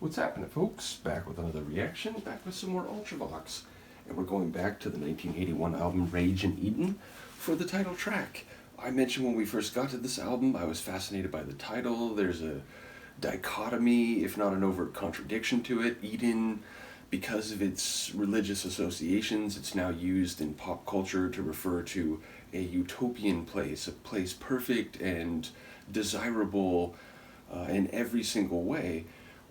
What's happening, folks? Back with another reaction, back with some more Ultravox. And we're going back to the 1981 album Rage in Eden for the title track. I mentioned when we first got to this album, I was fascinated by the title. There's a dichotomy, if not an overt contradiction to it. Eden, because of its religious associations, it's now used in pop culture to refer to a utopian place, a place perfect and desirable in every single way.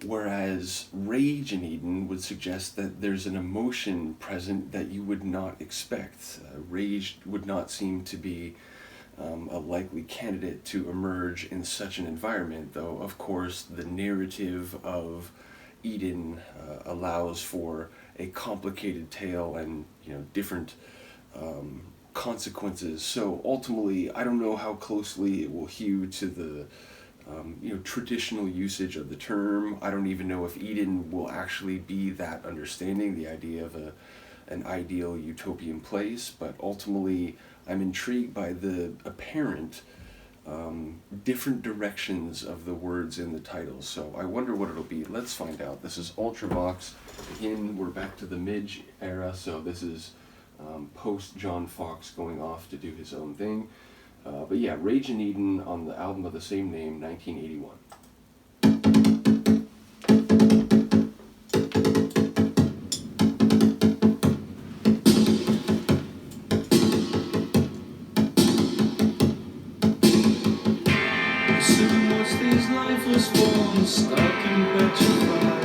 Whereas Rage in Eden would suggest that there's an emotion present that you would not expect. Rage would not seem to be a likely candidate to emerge in such an environment, though of course the narrative of Eden allows for a complicated tale and different consequences. So ultimately, I don't know how closely it will hew to the traditional usage of the term. I don't even know if Eden will actually be that understanding, the idea of an ideal utopian place, but ultimately I'm intrigued by the apparent different directions of the words in the title. So I wonder what it'll be. Let's find out. This is Ultravox. Again, we're back to the Midge era, so this is post John Fox going off to do his own thing. But yeah, Rage in Eden on the album of the same name, 1981. Stark and petrified.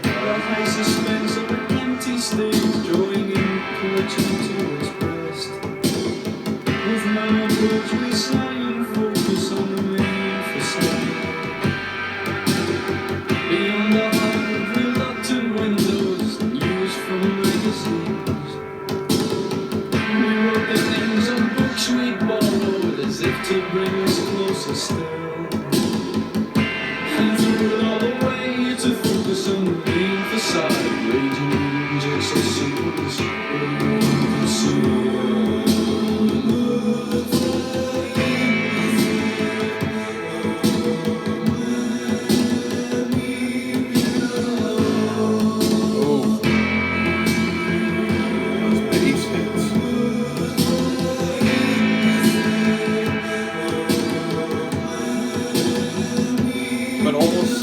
The high suspense of an empty stage, drawing in collection to its breast. With my approach, we silent focus on the main facade. Beyond the 100 reluctant windows, news from magazines. We wrote the names of books we'd borrowed, as if to bring us closer still. On the main facade, raging in just as soon as you can see. But almost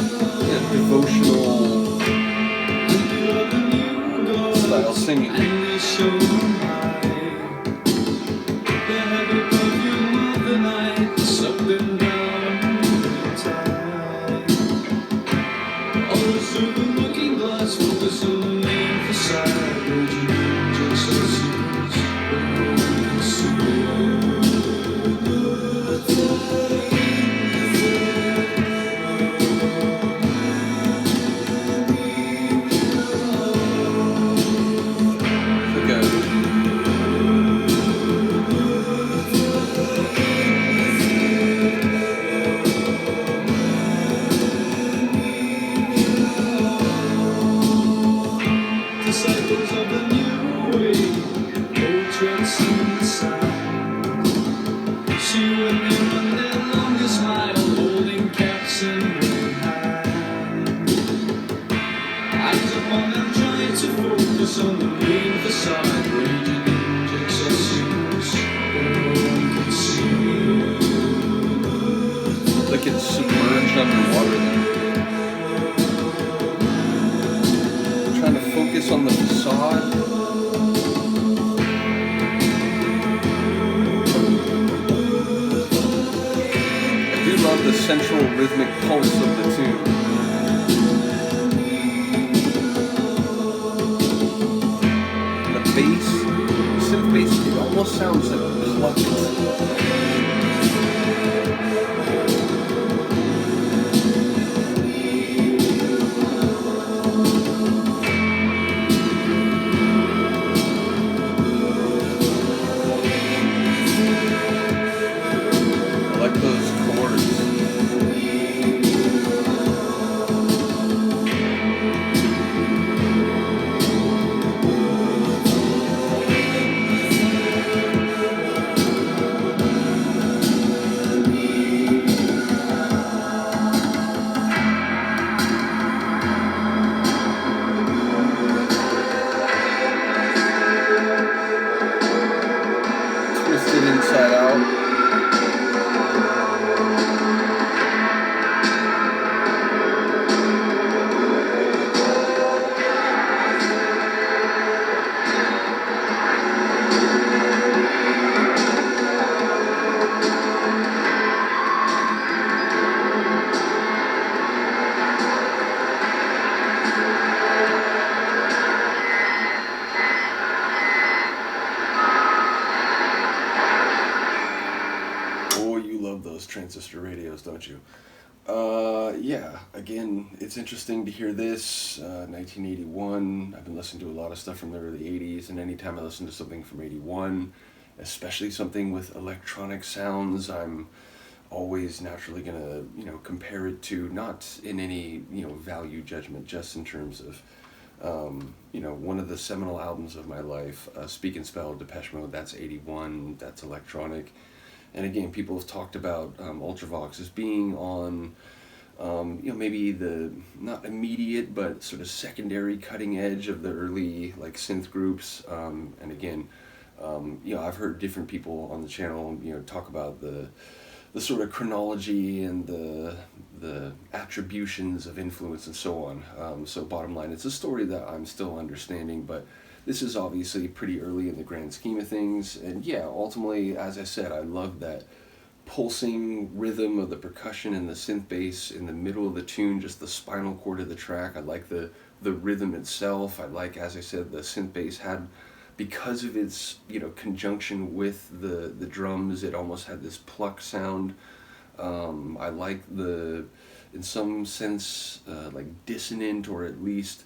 devotional style singing. Disciples of the new way, old tricks inside. She and me run their longest mile, holding caps in their hand. Eyes upon them, trying to focus on the main facade, raging in just as soon as one can see. Like it's submerged underwater there. Trying to focus on the facade. I do love the central rhythmic pulse of the tune. And the bass, synth bass, it almost sounds like plucked. radios, don't you? Yeah, again, it's interesting to hear this. 1981, I've been listening to a lot of stuff from the early 80s, and anytime I listen to something from 81, especially something with electronic sounds, I'm always naturally gonna, compare it to, not in any, value judgment, just in terms of, one of the seminal albums of my life, Speak and Spell, Depeche Mode, that's 81, that's electronic. And again, people have talked about Ultravox as being on, maybe the not immediate but sort of secondary cutting edge of the early like synth groups. And again, I've heard different people on the channel, talk about the sort of chronology and the attributions of influence and so on. So bottom line, it's a story that I'm still understanding, but this is obviously pretty early in the grand scheme of things. And yeah, ultimately, as I said, I love that pulsing rhythm of the percussion and the synth bass in the middle of the tune, just the spinal cord of the track. I like the rhythm itself. I like, as I said, the synth bass had, because of its conjunction with the drums, it almost had this pluck sound. I like in some sense, like dissonant, or at least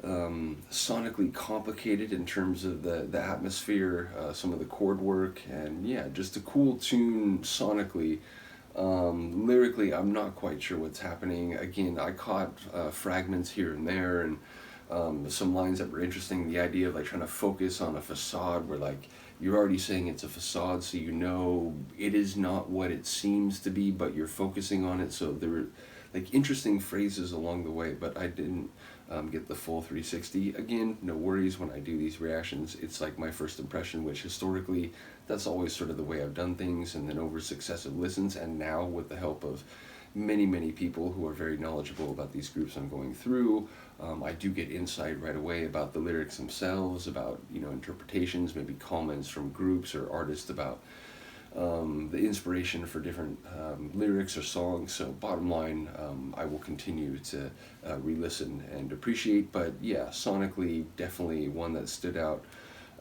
sonically complicated in terms of the atmosphere, some of the chord work, and yeah, just a cool tune sonically. Lyrically, I'm not quite sure what's happening. Again, I caught fragments here and there, and some lines that were interesting. The idea of like trying to focus on a facade, where like you're already saying it's a facade, so it is not what it seems to be, but you're focusing on it. So there were like interesting phrases along the way, but I didn't get the full 360. Again, no worries when I do these reactions. It's like my first impression, which historically, that's always sort of the way I've done things, and then over successive listens, and now with the help of many, many people who are very knowledgeable about these groups I'm going through, I do get insight right away about the lyrics themselves, about, interpretations, maybe comments from groups or artists about the inspiration for different lyrics or songs. So bottom line, I will continue to re-listen and appreciate, but yeah, sonically, definitely one that stood out.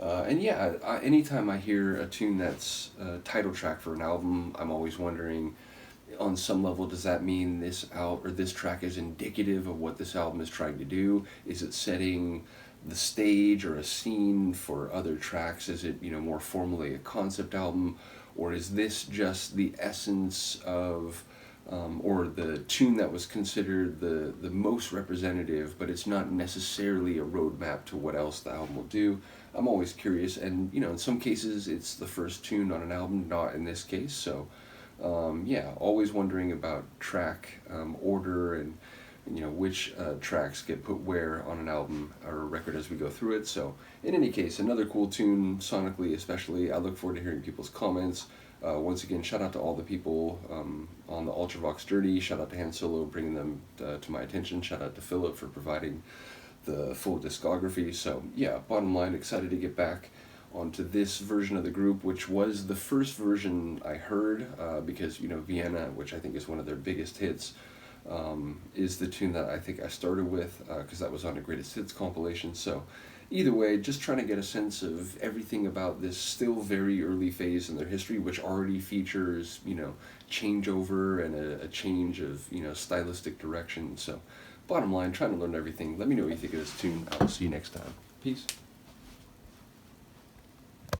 And yeah, anytime I hear a tune that's a title track for an album, I'm always wondering, on some level, does that mean this track is indicative of what this album is trying to do? Is it setting the stage or a scene for other tracks? Is it, more formally a concept album? Or is this just the essence of, or the tune that was considered the most representative, but it's not necessarily a roadmap to what else the album will do? I'm always curious, and, in some cases it's the first tune on an album, not in this case, so yeah, always wondering about track order, and which tracks get put where on an album or a record as we go through it. So in any case, another cool tune sonically, especially. I look forward to hearing people's comments. Once again, shout out to all the people on the Ultravox journey. Shout out to Han Solo bringing them to my attention. Shout out to Philip for providing the full discography. So yeah, bottom line, excited to get back onto this version of the group, which was the first version I heard, because Vienna, which I think is one of their biggest hits, is the tune that I think I started with, because that was on a Greatest Hits compilation. So either way, just trying to get a sense of everything about this still very early phase in their history, which already features changeover and a change of stylistic direction. So bottom line, trying to learn everything. Let me know what you think of this tune. I will see you next time. Peace.